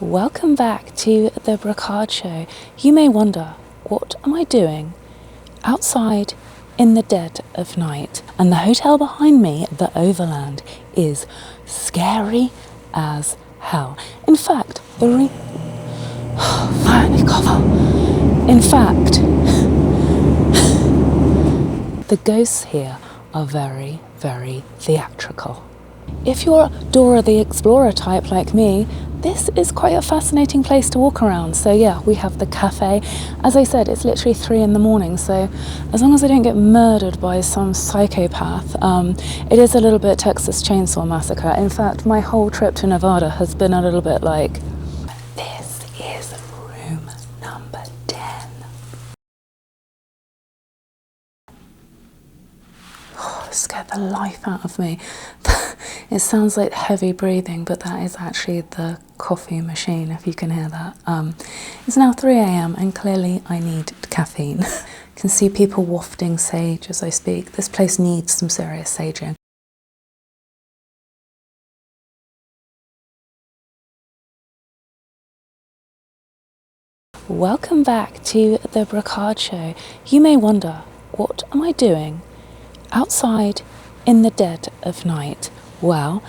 Welcome back to the Brocarde show. You may wonder, what am I doing outside in the dead of night? And the hotel behind me, the Overland, is scary as hell. In fact, finally cover. In fact, the ghosts here are very, very theatrical. If you're Dora the Explorer type like me, this is quite a fascinating place to walk around. So yeah, we have the cafe. As I said, it's literally 3 a.m, so as long as I don't get murdered by some psychopath, it is a little bit Texas Chainsaw Massacre. In fact, my whole trip to Nevada has been a little bit like, this is room number 10. Oh, it scared the life out of me. It sounds like heavy breathing, but that is actually the coffee machine, if you can hear that. It's now 3 a.m. and clearly I need caffeine. I can see people wafting sage as I speak. This place needs some serious saging. Welcome back to the Brocarde show. You may wonder, what am I doing outside in the dead of night? Well,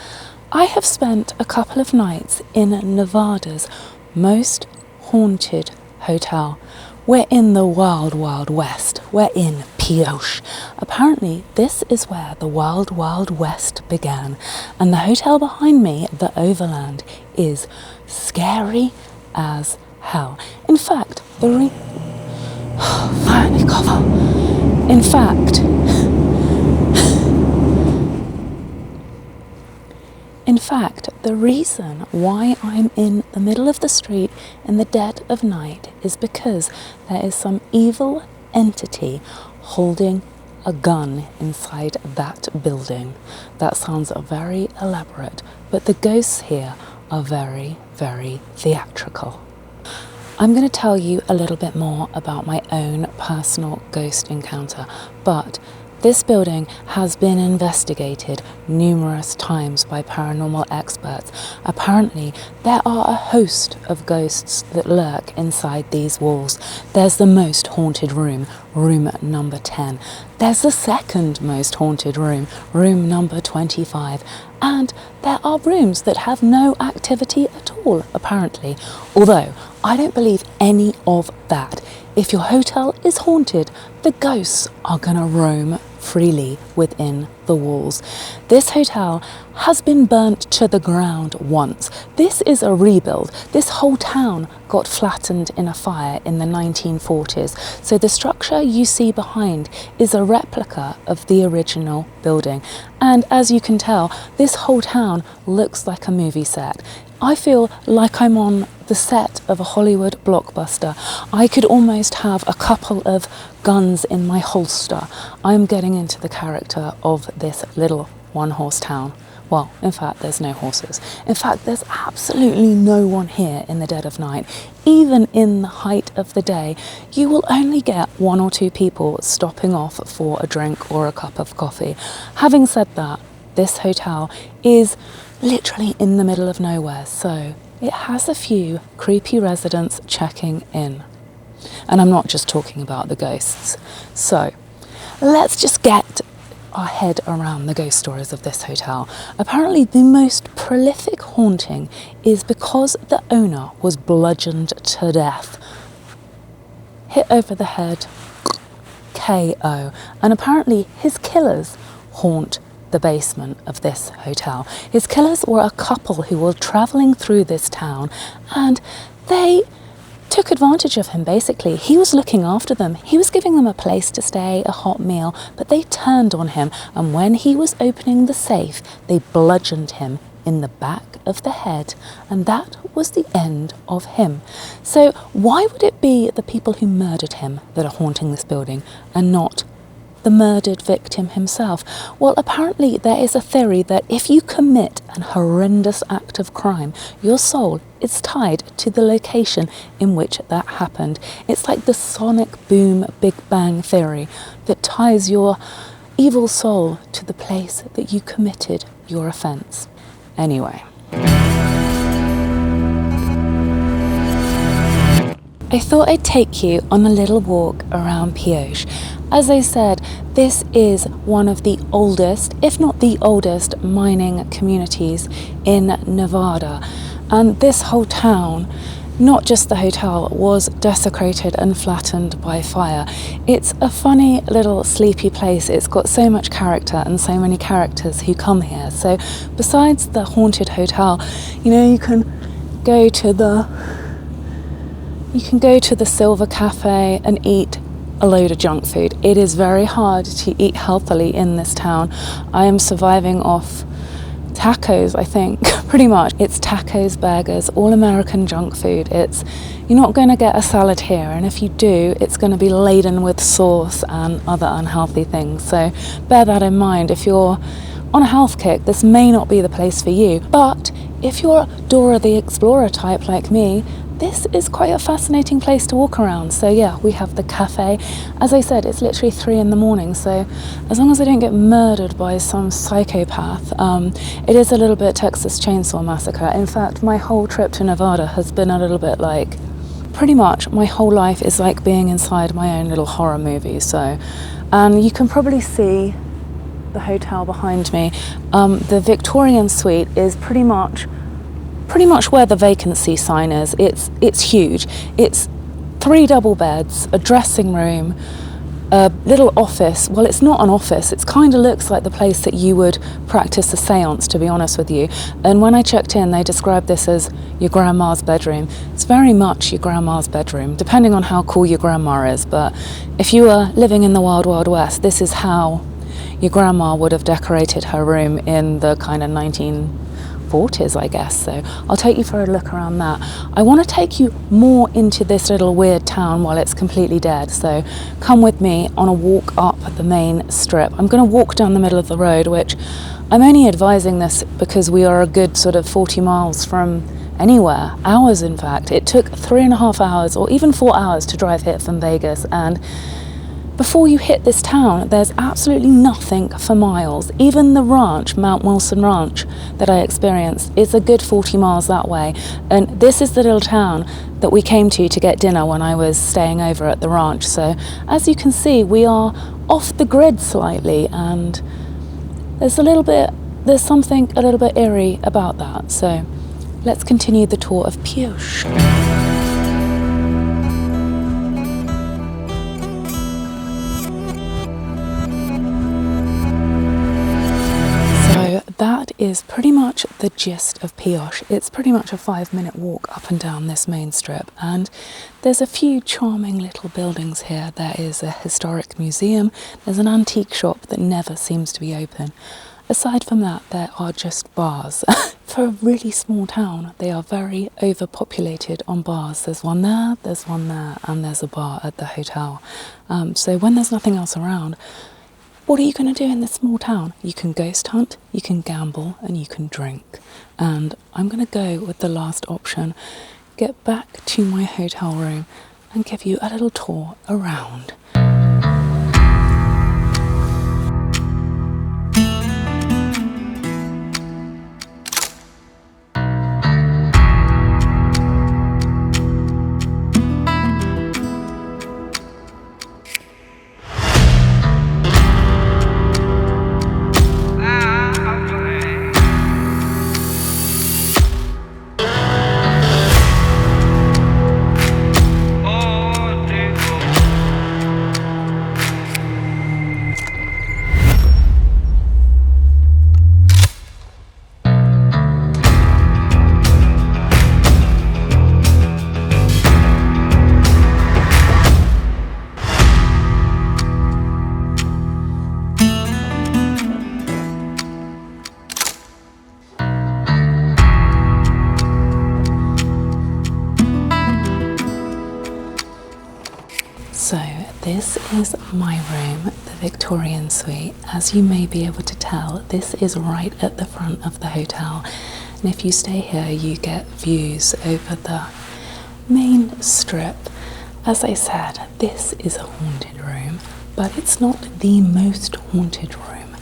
I have spent a couple of nights in Nevada's most haunted hotel. We're in the wild, wild west. We're in Pioche. Apparently, this is where the wild, wild west began. And the hotel behind me, the Overland, is scary as hell. In fact, finally cover. In fact, the reason why I'm in the middle of the street in the dead of night is because there is some evil entity holding a gun inside that building. That sounds very elaborate, but the ghosts here are very, very theatrical. I'm going to tell you a little bit more about my own personal ghost encounter, but this building has been investigated numerous times by paranormal experts. Apparently, there are a host of ghosts that lurk inside these walls. There's the most haunted room, room number 10. There's the second most haunted room, room number 25. And there are rooms that have no activity at all, apparently. Although, I don't believe any of that. If your hotel is haunted, the ghosts are going to roam freely within the walls. This hotel has been burnt to the ground once. This is a rebuild. This whole town got flattened in a fire in the 1940s. So the structure you see behind is a replica of the original building. And as you can tell, this whole town looks like a movie set. I feel like I'm on the set of a Hollywood blockbuster. I could almost have a couple of guns in my holster. I'm getting into the character of this little one-horse town. Well, in fact, there's no horses. In fact, there's absolutely no one here in the dead of night. Even in the height of the day, you will only get 1 or 2 people stopping off for a drink or a cup of coffee. Having said that, this hotel is literally in the middle of nowhere, so it has a few creepy residents checking in. And I'm not just talking about the ghosts. So let's just get our head around the ghost stories of this hotel. Apparently the most prolific haunting is because the owner was bludgeoned to death. Hit over the head, KO. And apparently his killers haunt the basement of this hotel. His killers were a couple who were traveling through this town and they took advantage of him basically. He was looking after them. He was giving them a place to stay, a hot meal, but they turned on him, and when he was opening the safe, they bludgeoned him in the back of the head, and that was the end of him. So why would it be the people who murdered him that are haunting this building and not the murdered victim himself? Well, apparently there is a theory that if you commit an horrendous act of crime, your soul is tied to the location in which that happened. It's like the sonic boom Big Bang theory that ties your evil soul to the place that you committed your offence. Anyway. I thought I'd take you on a little walk around Pioche. As I said, this is one of the oldest, if not the oldest, mining communities in Nevada. And this whole town, not just the hotel, was desecrated and flattened by fire. It's a funny little sleepy place. It's got so much character and so many characters who come here. So besides the haunted hotel, you can go to the Silver Cafe and eat a load of junk food. It is very hard to eat healthily in this town. I am surviving off tacos, I think, pretty much. It's tacos, burgers, all American junk food. You're not going to get a salad here, and if you do, it's going to be laden with sauce and other unhealthy things. So bear that in mind. If you're on a health kick, this may not be the place for you. But if you're Dora the Explorer type like me, this is quite a fascinating place to walk around. So yeah, we have the cafe. As I said, it's literally 3 a.m, so as long as I don't get murdered by some psychopath, it is a little bit Texas Chainsaw Massacre. In fact, my whole trip to Nevada has been a little bit like, pretty much my whole life is like being inside my own little horror movie. So, and you can probably see the hotel behind me. The Victorian Suite is pretty much where the vacancy sign is. It's huge. It's 3 double beds, a dressing room, a little office. Well, it's not an office. It kind of looks like the place that you would practice a seance, to be honest with you. And when I checked in, they described this as your grandma's bedroom. It's very much your grandma's bedroom, depending on how cool your grandma is. But if you were living in the Wild Wild West, this is how your grandma would have decorated her room in the kind of 1940s, I guess. So I'll take you for a look around that. I want to take you more into this little weird town while it's completely dead. So come with me on a walk up the main strip. I'm going to walk down the middle of the road, which I'm only advising this because we are a good sort of 40 miles from anywhere. Hours, in fact. It took 3.5 hours or even 4 hours to drive here from Vegas, and before you hit this town, there's absolutely nothing for miles. Even the ranch, Mount Wilson Ranch, that I experienced, is a good 40 miles that way. And this is the little town that we came to get dinner when I was staying over at the ranch. So as you can see, we are off the grid slightly, and there's something a little bit eerie about that. So let's continue the tour of Pioche. That is pretty much the gist of Pioche. It's pretty much a 5-minute walk up and down this main strip, and there's a few charming little buildings here. There is a historic museum, there's an antique shop that never seems to be open. Aside from that, there are just bars. For a really small town, they are very overpopulated on bars. There's one there, and there's a bar at the hotel. So when there's nothing else around, what are you going to do in this small town? You can ghost hunt, you can gamble, and you can drink. And I'm going to go with the last option, get back to my hotel room and give you a little tour around. So this is my room, the Victorian Suite. As you may be able to tell, this is right at the front of the hotel. And if you stay here, you get views over the main strip. As I said, this is a haunted room, but it's not the most haunted room.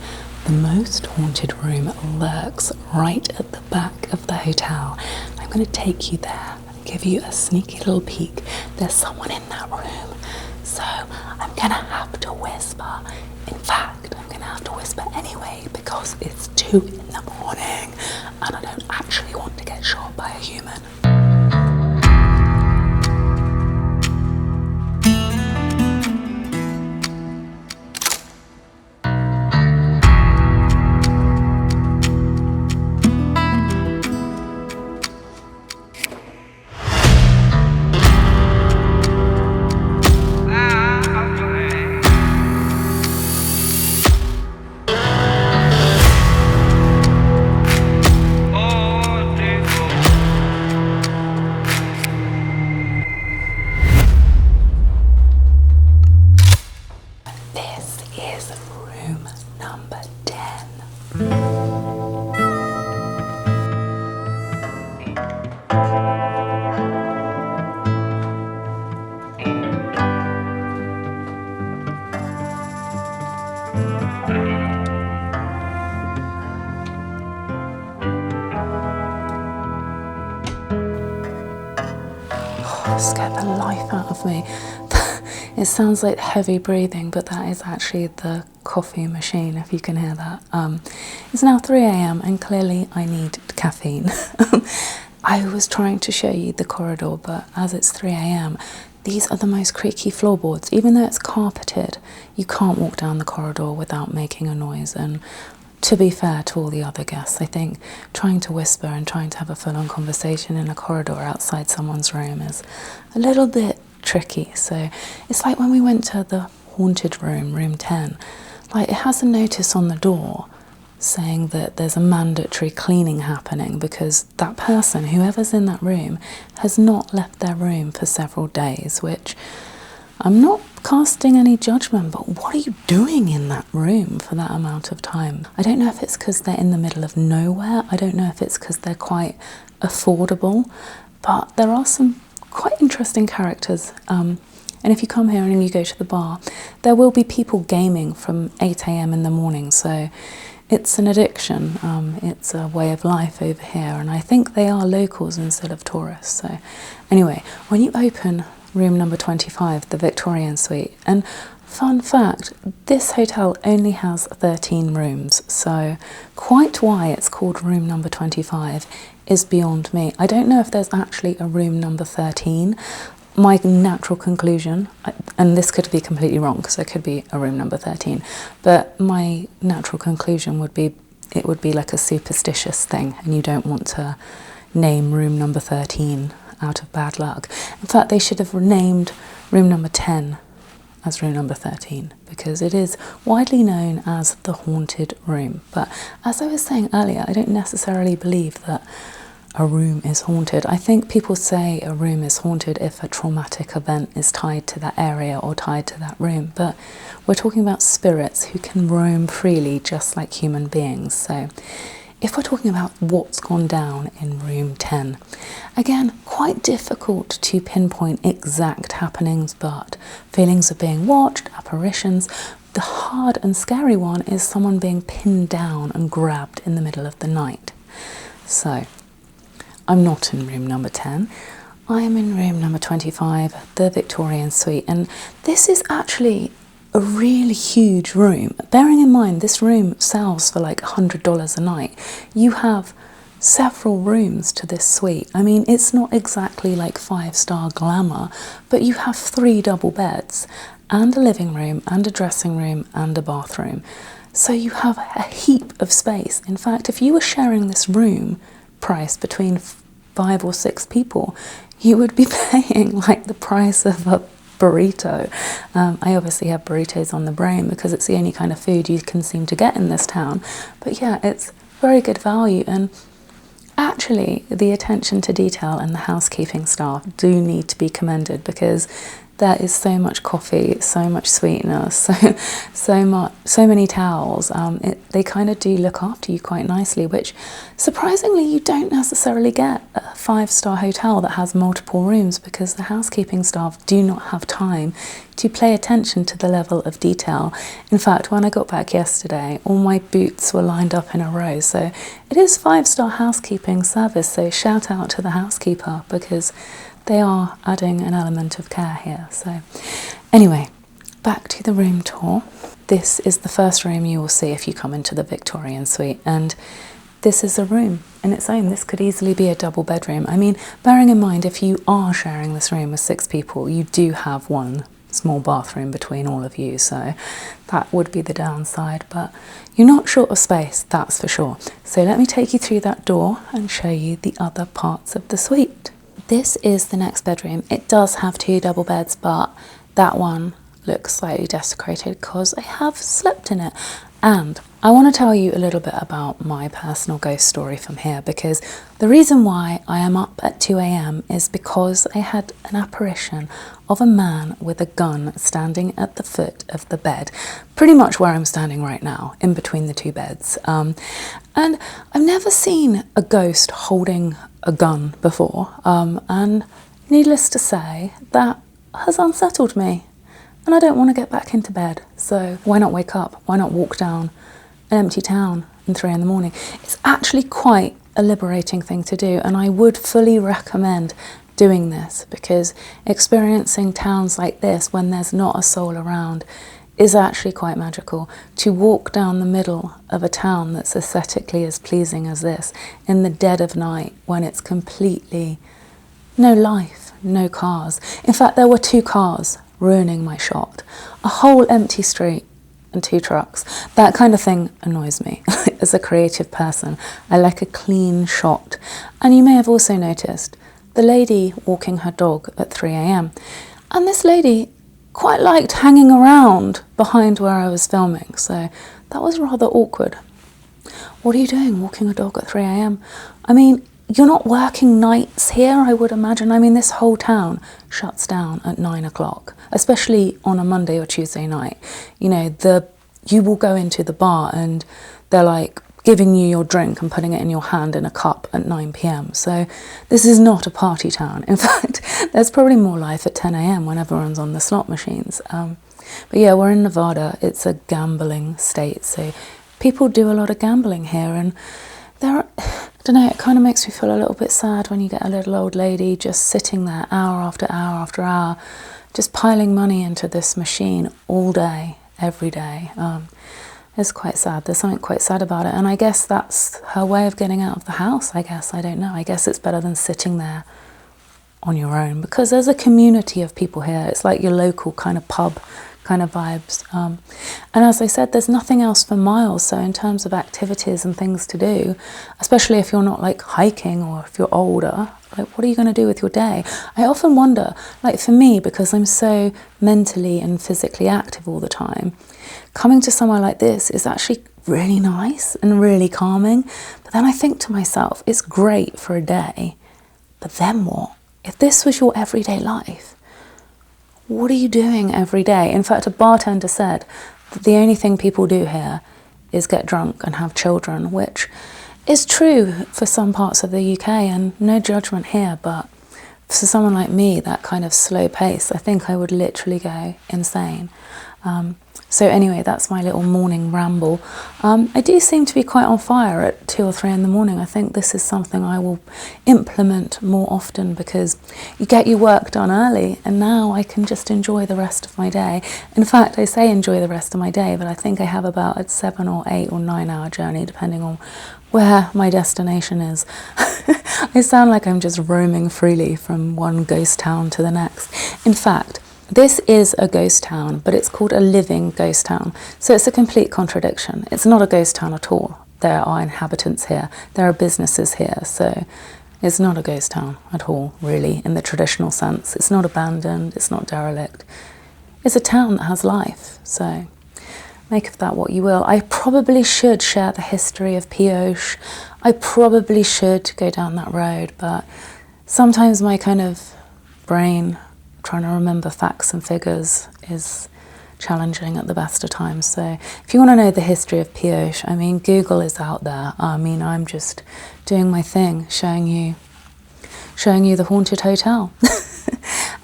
The most haunted room lurks right at the back of the hotel. I'm going to take you there and give you a sneaky little peek. There's someone in that room, so I'm gonna have to whisper. In fact, I'm gonna have to whisper anyway because it's 2 in the morning and I don't actually want to get shot by a human. This is room number 10. Scared the life out of me. It sounds like heavy breathing, but that is actually the coffee machine, if you can hear that. It's now 3 a.m. and clearly I need caffeine. I was trying to show you the corridor, but as it's 3 a.m, these are the most creaky floorboards. Even though it's carpeted, you can't walk down the corridor without making a noise. And to be fair to all the other guests, I think trying to whisper and trying to have a full-on conversation in a corridor outside someone's room is a little bit tricky. So it's like when we went to the haunted room, room 10, like it has a notice on the door saying that there's a mandatory cleaning happening because that person, whoever's in that room, has not left their room for several days, which I'm not casting any judgment, but what are you doing in that room for that amount of time? I don't know if it's because they're in the middle of nowhere. I don't know if it's because they're quite affordable, but there are some quite interesting characters. And if you come here and you go to the bar, there will be people gaming from 8 a.m. in the morning. So it's an addiction. It's a way of life over here. And I think they are locals instead of tourists. So anyway, when you open room number 25, the Victorian Suite, and fun fact, this hotel only has 13 rooms. So quite why it's called room number 25 is beyond me. I don't know if there's actually a room number 13. My natural conclusion, and this could be completely wrong because there could be a room number 13, but my natural conclusion would be it would be like a superstitious thing and you don't want to name room number 13 out of bad luck. In fact, they should have renamed room number 10 as room number 13 because it is widely known as the haunted room. But as I was saying earlier, I don't necessarily believe that a room is haunted. I think people say a room is haunted if a traumatic event is tied to that area or tied to that room, but we're talking about spirits who can roam freely just like human beings. So if we're talking about what's gone down in room 10, again, quite difficult to pinpoint exact happenings, but feelings of being watched, apparitions. The hard and scary one is someone being pinned down and grabbed in the middle of the night. So I'm not in room number 10. I am in room number 25, the Victorian Suite, and this is actually a really huge room. Bearing in mind this room sells for like $100 a night. You have several rooms to this suite. I mean, it's not exactly like 5-star glamour, but you have 3 double beds and a living room and a dressing room and a bathroom. So you have a heap of space. In fact, if you were sharing this room price between 5 or 6 people, you would be paying like the price of a burrito. I obviously have burritos on the brain because it's the only kind of food you can seem to get in this town. But yeah, it's very good value, and actually the attention to detail and the housekeeping staff do need to be commended because There is so much coffee, so much sweetness, so many towels. They kind of do look after you quite nicely, which surprisingly you don't necessarily get at a 5-star hotel that has multiple rooms, because the housekeeping staff do not have time to pay attention to the level of detail. In fact, when I got back yesterday, all my boots were lined up in a row. So it is 5-star housekeeping service, so shout out to the housekeeper, because they are adding an element of care here. So anyway, back to the room tour. This is the first room you will see if you come into the Victorian Suite, and this is a room in its own. This could easily be a double bedroom. I mean, bearing in mind, if you are sharing this room with 6 people, you do have one small bathroom between all of you, so that would be the downside, but you're not short of space, that's for sure. So let me take you through that door and show you the other parts of the suite. This is the next bedroom. It does have 2 double beds, but that one looks slightly desecrated because I have slept in it. And I want to tell you a little bit about my personal ghost story from here, because the reason why I am up at 2 a.m. is because I had an apparition of a man with a gun standing at the foot of the bed, pretty much where I'm standing right now, in between the 2 beds. And I've never seen a ghost holding a gun before, and needless to say, that has unsettled me. And I don't want to get back into bed, so why not wake up? Why not walk down an empty town at 3 in the morning? It's actually quite a liberating thing to do, and I would fully recommend doing this, because experiencing towns like this when there's not a soul around is actually quite magical. To walk down the middle of a town that's aesthetically as pleasing as this in the dead of night, when it's completely no life, no cars. In fact, there were 2 cars ruining my shot. A whole empty street and 2 trucks. That kind of thing annoys me. As a creative person, I like a clean shot. And you may have also noticed the lady walking her dog at 3 a.m. And this lady quite liked hanging around behind where I was filming, so that was rather awkward. What are you doing walking a dog at 3 a.m? I mean, you're not working nights here, I would imagine. I mean, this whole town shuts down at 9 o'clock, especially on a Monday or Tuesday night. You know, you will go into the bar and they're like giving you your drink and putting it in your hand in a cup at 9 p.m. So this is not a party town. In fact, there's probably more life at 10 a.m. when everyone's on the slot machines. But yeah, we're in Nevada. It's a gambling state, so people do a lot of gambling here, and I don't know, it kind of makes me feel a little bit sad when you get a little old lady just sitting there hour after hour after hour, just piling money into this machine all day, every day. It's quite sad. There's something quite sad about it. And I guess that's her way of getting out of the house, I guess. I don't know. I guess it's better than sitting there on your own, because there's a community of people here. It's like your local kind of pub kind of vibes. And as I said, there's nothing else for miles. So in terms of activities and things to do, especially if you're not like hiking or if you're older, like what are you going to do with your day? I often wonder, like for me, because I'm so mentally and physically active all the time, coming to somewhere like this is actually really nice and really calming. But then I think to myself, it's great for a day, but then what? If this was your everyday life, what are you doing every day? In fact, a bartender said that the only thing people do here is get drunk and have children, which is true for some parts of the UK, and no judgment here, but for someone like me, that kind of slow pace, I think I would literally go insane. So anyway, that's my little morning ramble. I do seem to be quite on fire at 2 or 3 in the morning. I think this is something I will implement more often, because you get your work done early and now I can just enjoy the rest of my day. In fact, I say enjoy the rest of my day, but I think I have about a 7 or 8 or 9 hour journey, depending on where my destination is. I sound like I'm just roaming freely from one ghost town to the next. In fact, this is a ghost town, but it's called a living ghost town. So it's a complete contradiction. It's not a ghost town at all. There are inhabitants here. There are businesses here. So it's not a ghost town at all, really, in the traditional sense. It's not abandoned. It's not derelict. It's a town that has life. So make of that what you will. I probably should share the history of Pioche. I probably should go down that road, but sometimes my kind of brain trying to remember facts and figures is challenging at the best of times. So if you want to know the history of Pioche, I mean, Google is out there. I mean, I'm just doing my thing, showing you the haunted hotel.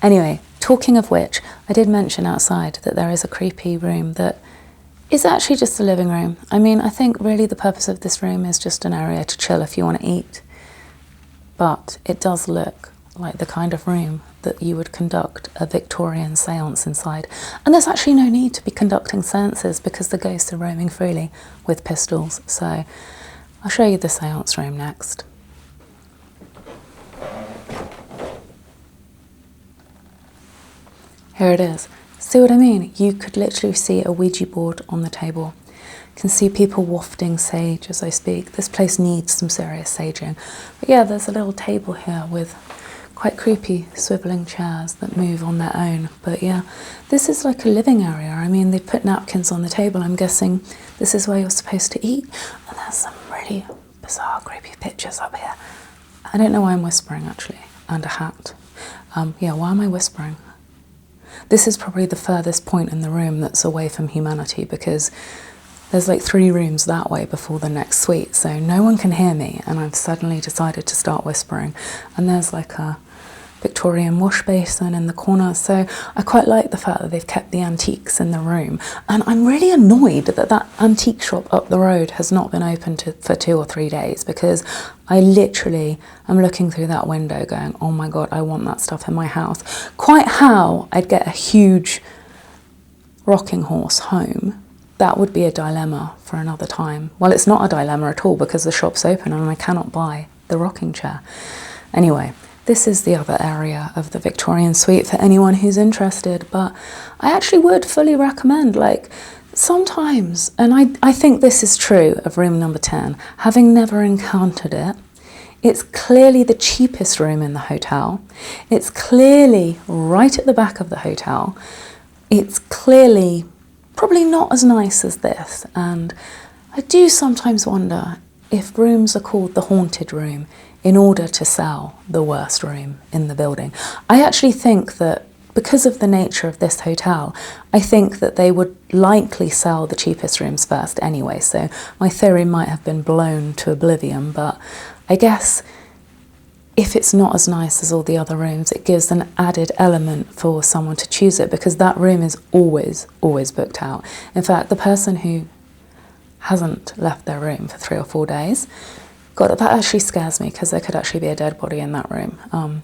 Anyway, talking of which, I did mention outside that there is a creepy room that is actually just a living room. I mean, I think really the purpose of this room is just an area to chill if you want to eat. But it does look like the kind of room that you would conduct a Victorian seance inside. And there's actually no need to be conducting seances because the ghosts are roaming freely with pistols. So I'll show you the seance room next. Here it is. See what I mean? You could literally see a Ouija board on the table. You can see people wafting sage as I speak. This place needs some serious saging. But yeah, there's a little table here with quite creepy swiveling chairs that move on their own. But yeah, this is like a living area. I mean, they put napkins on the table. I'm guessing this is where you're supposed to eat. And there's some really bizarre, creepy pictures up here. I don't know why I'm whispering, actually, and a hat. Yeah, why am I whispering? This is probably the furthest point in the room that's away from humanity because there's like 3 rooms that way before the next suite, so no one can hear me, and I've suddenly decided to start whispering. And there's like a Victorian wash basin in the corner, so I quite like the fact that they've kept the antiques in the room. And I'm really annoyed that that antique shop up the road has not been open for 2 or 3 days, because I literally am looking through that window going, oh my god, I want that stuff in my house. Quite how I'd get a huge rocking horse home, that would be a dilemma for another time. Well, it's not a dilemma at all because the shop's open and I cannot buy the rocking chair. Anyway, this is the other area of the Victorian Suite for anyone who's interested, but I actually would fully recommend, like, sometimes, and I think this is true of room number 10, having never encountered it, it's clearly the cheapest room in the hotel. It's clearly right at the back of the hotel. It's clearly probably not as nice as this, and I do sometimes wonder if rooms are called the haunted room in order to sell the worst room in the building. I actually think that because of the nature of this hotel, I think that they would likely sell the cheapest rooms first anyway, so my theory might have been blown to oblivion, but I guess if it's not as nice as all the other rooms, it gives an added element for someone to choose it, because that room is always booked out. In fact, the person who hasn't left their room for 3 or 4 days, God, that actually scares me, because there could actually be a dead body in that room.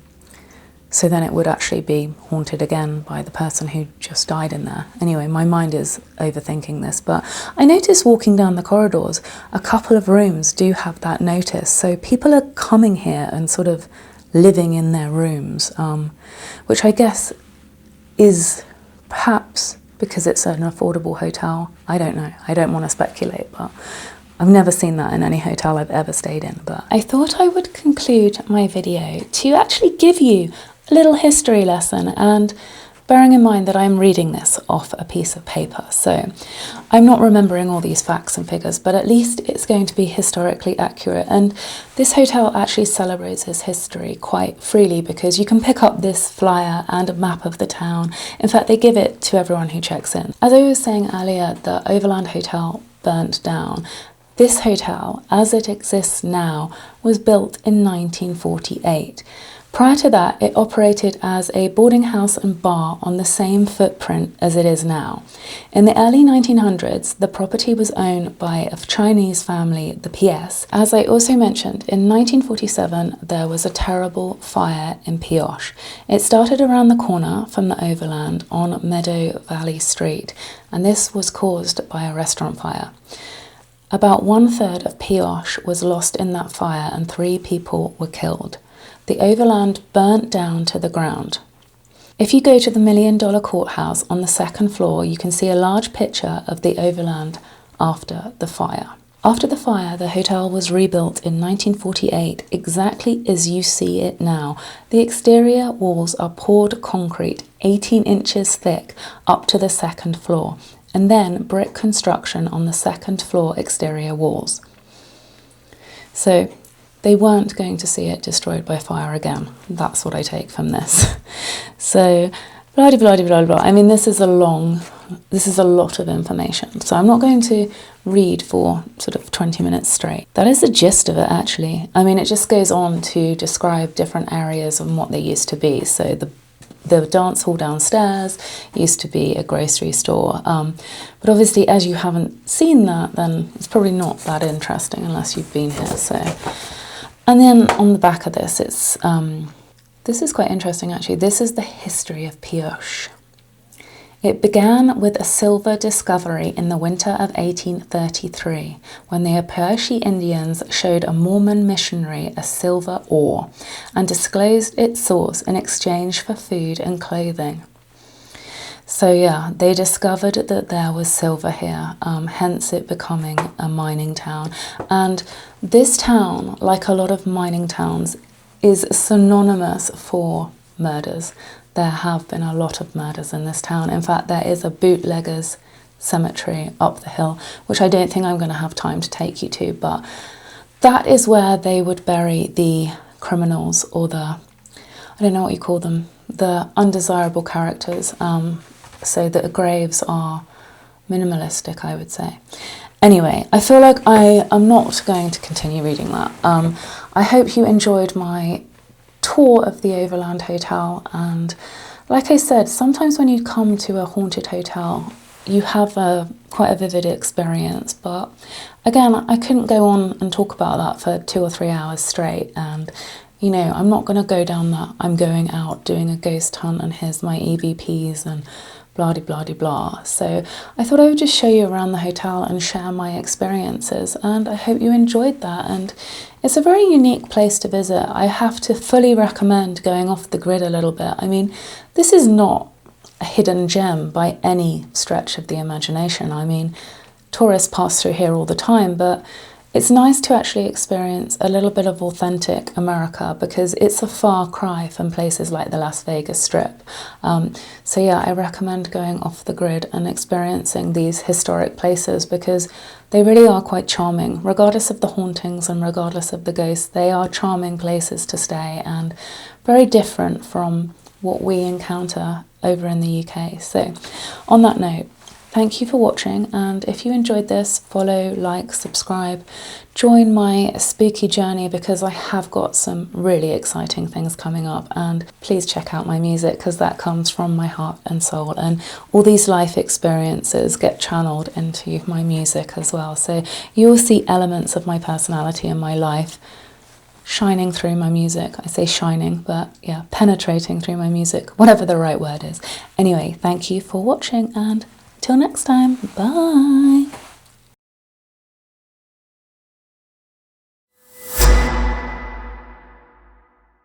So then it would actually be haunted again by the person who just died in there. Anyway, my mind is overthinking this, but I noticed walking down the corridors, a couple of rooms do have that notice. So people are coming here and sort of living in their rooms, which I guess is perhaps because it's an affordable hotel. I don't know. I don't want to speculate, but I've never seen that in any hotel I've ever stayed in. But I thought I would conclude my video to actually give you a little history lesson, and bearing in mind that I'm reading this off a piece of paper, so I'm not remembering all these facts and figures, but at least it's going to be historically accurate. And this hotel actually celebrates its history quite freely, because you can pick up this flyer and a map of the town. In fact, they give it to everyone who checks in. As I was saying earlier, the Overland Hotel burnt down. This hotel, as it exists now, was built in 1948. Prior to that, it operated as a boarding house and bar on the same footprint as it is now. In the early 1900s, the property was owned by a Chinese family, the Pioche. As I also mentioned, in 1947, there was a terrible fire in Pioche. It started around the corner from the Overland on Meadow Valley Street, and this was caused by a restaurant fire. About 1/3 of Pioche was lost in that fire and 3 people were killed. The Overland burnt down to the ground. If you go to the $1 Million Courthouse on the 2nd floor, you can see a large picture of the Overland after the fire. After the fire, the hotel was rebuilt in 1948, exactly as you see it now. The exterior walls are poured concrete 18 inches thick up to the 2nd floor, and then brick construction on the 2nd floor exterior walls. So they weren't going to see it destroyed by fire again. That's what I take from this. So, blah, blah, blah, blah, blah. I mean, this is a lot of information. So I'm not going to read for sort of 20 minutes straight. That is the gist of it, actually. I mean, it just goes on to describe different areas and what they used to be. So the dance hall downstairs used to be a grocery store. But obviously, as you haven't seen that, then it's probably not that interesting unless you've been here. So, and then on the back of this, it's this is quite interesting, actually. This is the history of Pioche. It began with a silver discovery in the winter of 1833, when the Pioche Indians showed a Mormon missionary a silver ore and disclosed its source in exchange for food and clothing. So yeah, they discovered that there was silver here, hence it becoming a mining town. And this town, like a lot of mining towns, is synonymous for murders. There have been a lot of murders in this town. In fact, there is a bootleggers cemetery up the hill, which I don't think I'm going to have time to take you to, but that is where they would bury the criminals, or I don't know what you call them, the undesirable characters. So the graves are minimalistic, I would say. Anyway, I feel like I am not going to continue reading that. I hope you enjoyed my tour of the Overland Hotel, and like I said, sometimes when you come to a haunted hotel you have quite a vivid experience, but again, I couldn't go on and talk about that for 2 or 3 hours straight, and you know, I'm not going to go down that I'm going out doing a ghost hunt and here's my EVPs and blah de blah de blah. So I thought I would just show you around the hotel and share my experiences, and I hope you enjoyed that. And it's a very unique place to visit. I have to fully recommend going off the grid a little bit. I mean, this is not a hidden gem by any stretch of the imagination. I mean, tourists pass through here all the time, but it's nice to actually experience a little bit of authentic America, because it's a far cry from places like the Las Vegas Strip. So yeah, I recommend going off the grid and experiencing these historic places, because they really are quite charming. Regardless of the hauntings and regardless of the ghosts, they are charming places to stay and very different from what we encounter over in the UK. So on that note, thank you for watching, and if you enjoyed this, follow, like, subscribe, join my spooky journey, because I have got some really exciting things coming up, and please check out my music, because that comes from my heart and soul, and all these life experiences get channeled into my music as well. So you will see elements of my personality and my life shining through my music. I say shining, but yeah, penetrating through my music, whatever the right word is. Anyway, thank you for watching, and till next time, bye.